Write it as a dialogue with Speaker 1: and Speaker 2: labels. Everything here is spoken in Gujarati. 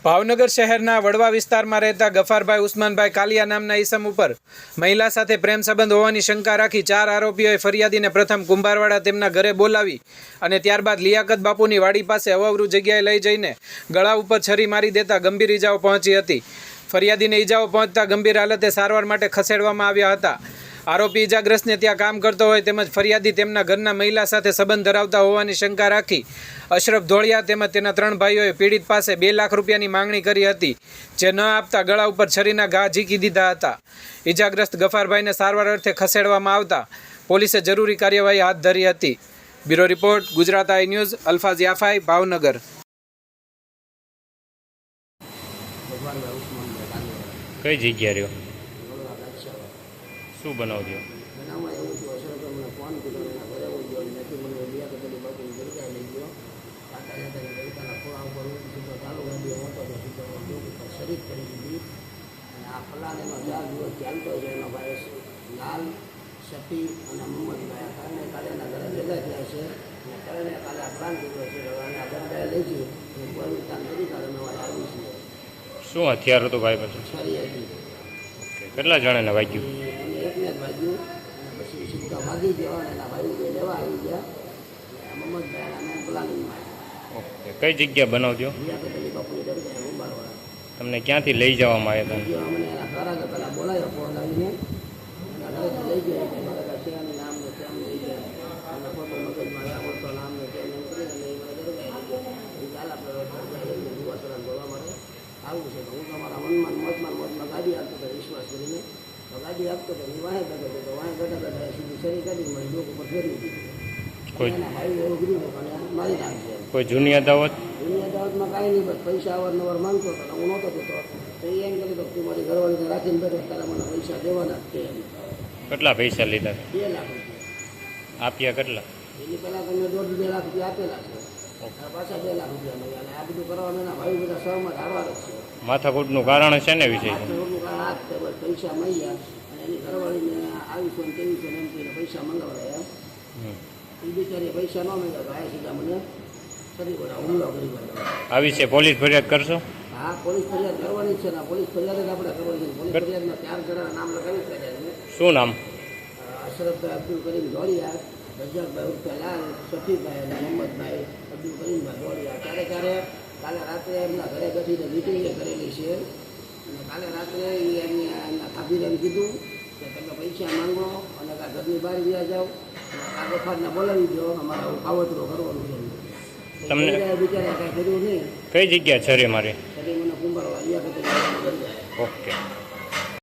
Speaker 1: ભાવનગર શહેરના વડવા વિસ્તારમાં રહેતા ગફારભાઈ ઉસ્માનભાઈ કાલિયા નામના ઈસમ ઉપર મહિલા સાથે પ્રેમ સંબંધ હોવાની શંકા રાખી 4 આરોપીઓએ ફરિયાદીને પ્રથમ કુંભારવાડા તેમના ઘરે બોલાવી અને ત્યારબાદ લિયાકત બાપુની વાડી પાસે અવાવરૂ જગ્યાએ લઈ જઈને ગળા ઉપર છરી મારી દેતા ગંભીર ઈજાઓ પહોંચી હતી। ફરિયાદીને ઈજાઓ પહોંચતા ગંભીર હાલતે સારવાર માટે ખસેડવામાં આવ્યા હતા। આરોપી ઈજાગ્રસ્તને ત્યાં કામ કરતો હોય તેમજ ફરિયાદી તેમના ઘરના મહિલા સાથે સંબંધ ધરાવતા હોવાની શંકા રાખી અશરફ ધોળિયા તેમજ તેના 3 ભાઈઓએ પીડિત પાસે 2 લાખ રૂપિયાની માંગણી કરી હતી, જે ન આપતા ગળા ઉપર છરીના ઘા ઝીકી દીધા હતા। ઈજાગ્રસ્ત ગફારભાઈને સારવાર અર્થે ખસેડવામાં આવતા પોલીસે જરૂરી કાર્યવાહી હાથ ધરી હતી। Bureau report, Gujarat I news, Alfaz Yafai, Bhavnagar.
Speaker 2: કઈ જગ્યા રહ્યો? શું બનાવજો?
Speaker 3: બનાવવા એવું હતું, અસર મને ફોન કર્યો, એના ઘરે એવું ગયો નથી, મને લિયાકતની બાપુની જગ્યાએ લઈ ગયો। કાંટા જતા લડકાના ખોળા ઉપર સીધો ચાલુ ગાડીઓ મોટો તો સીધો ઉપર શરીક કરી દીધી અને આ ફલાણીનો 4 દિવસ ચાલતો છે। એનો ભાઈ લાલ, શફી અને મોહમ્મદભાઈ કારણે કાલે એના ઘરે ભેગા થયા છે અને કારણે કાલે આ પ્લાન કર્યો છે અને આ બંધાએ લઈ જઈ એ બળવિસ્તાન કરી કાલે અમારે આવી છે।
Speaker 2: શું હથિયાર હતું ભાઈ પાસે?
Speaker 3: છરી હતી।
Speaker 2: કેટલા જણાને વાગ્યું?
Speaker 3: એકને જ વાગ્યું અને પછી સીધા ભાગી ગયો અને એના ભાઈ બે લેવા આવી ગયા। મોહમ્મદભાઈ અને પ્લાનિંગમાં
Speaker 2: ઓકે, કઈ જગ્યા બનાવજો?
Speaker 3: લિયાકતની બાપુની દરગાહ કુંભારવાડા।
Speaker 2: તમને ક્યાંથી લઈ જવામાં આવ્યા હતા?
Speaker 3: અમને એના કારાગર પહેલાં બોલાવ્યો ફોન આવીને એના ઘરેથી લઈ ગયા કે મારા શેરની નામને તેમ લઈ ગયા અને ખોટો મગજમાં આવડતો નામને તેમ એમ કરીને એ મને દરગાહ લઈ ગયા। એ ચાલ આપણે દરગાહ લઈને જુવાસરા બોલવા માટે આવું છે। હું તમારા મોજમાં ગાડી આપતો હતો વિશ્વાસ કરીને, તો ગાડી આપતો હતો એ વાંહે બેઠો હતો, તો વાંહે બેઠા સીધી શરી કાઢી મને ડોક ઉપર ફેરવી દીધી। એના ભાઈ એવું કર્યું પણ મારી નાખશે।
Speaker 2: કોઈ જૂની અદાવત?
Speaker 3: જૂની અદાવતમાં કાંઈ નહીં, બસ પૈસા અવારનવાર માંગતો હતો, હું નહોતો દેતો, તો એ એમ કીધું તું મારી ઘરવાળીને રાખીને બેઠો તારા મને પૈસા દેવાના જ છે એમ।
Speaker 2: કેટલા પૈસા લીધા?
Speaker 3: 2 લાખ રૂપિયા
Speaker 2: આપ્યા કેટલા?
Speaker 3: એની પહેલાં તમે 1.5-2 લાખ રૂપિયા આપેલા છે, પાછા 2 લાખ રૂપિયા મળ્યા અને આ બધું કરવાનું એના ભાઈ બધા સહમત હારવાર જ છે।
Speaker 2: માથાકૂટનું કારણ છે ને વિષય?
Speaker 3: માથાકૂટનું કારણ આ જ છે, બસ પૈસા મળ્યા અને એની ઘરવાળીને 2200 ને 2300 એમ કહીને પૈસા મંગાવડાયા। એ બિચારી પૈસા ન મળ્યા તો આ સીધા મને ફરી બધા હુમલો કરી ગયો।
Speaker 2: આ વિશે પોલીસ ફરિયાદ કરશો?
Speaker 3: હા, પોલીસ ફરિયાદ કરવાની છે ને, પોલીસ ફરિયાદ જ આપણે કરવાની છે। પોલીસ ફરિયાદમાં 4 જણાના નામ લગાવી છે।
Speaker 2: શું નામ?
Speaker 3: અશરફભાઈ અબ્દુલ કરીમ ધોળિયા, રજાકભાઈ ઉર્ફે લાલ, શફીભાઈ અને મોહમ્મદભાઈ અબ્દુલ કરીમભાઈ ધોળિયા। કાલે રાત્રે એમના ઘરે બેઠીને મિટિંગે કરેલી છે અને કાલે રાત્રે એમના ભાભીને એમ કીધું કે તમે પૈસા માંગો અને ઘરની બહાર વ્યા જાઓ અને આ ગફારને બોલાવી દો, અમારે આવું કાવતરો કરવાનું છે।
Speaker 2: તમને
Speaker 3: બિચારા કાંઈ કર્યું નહીં।
Speaker 2: કઈ જગ્યા છરી મારી?
Speaker 3: મને કુંભારવાડા લિયાકતની
Speaker 2: ઓકે।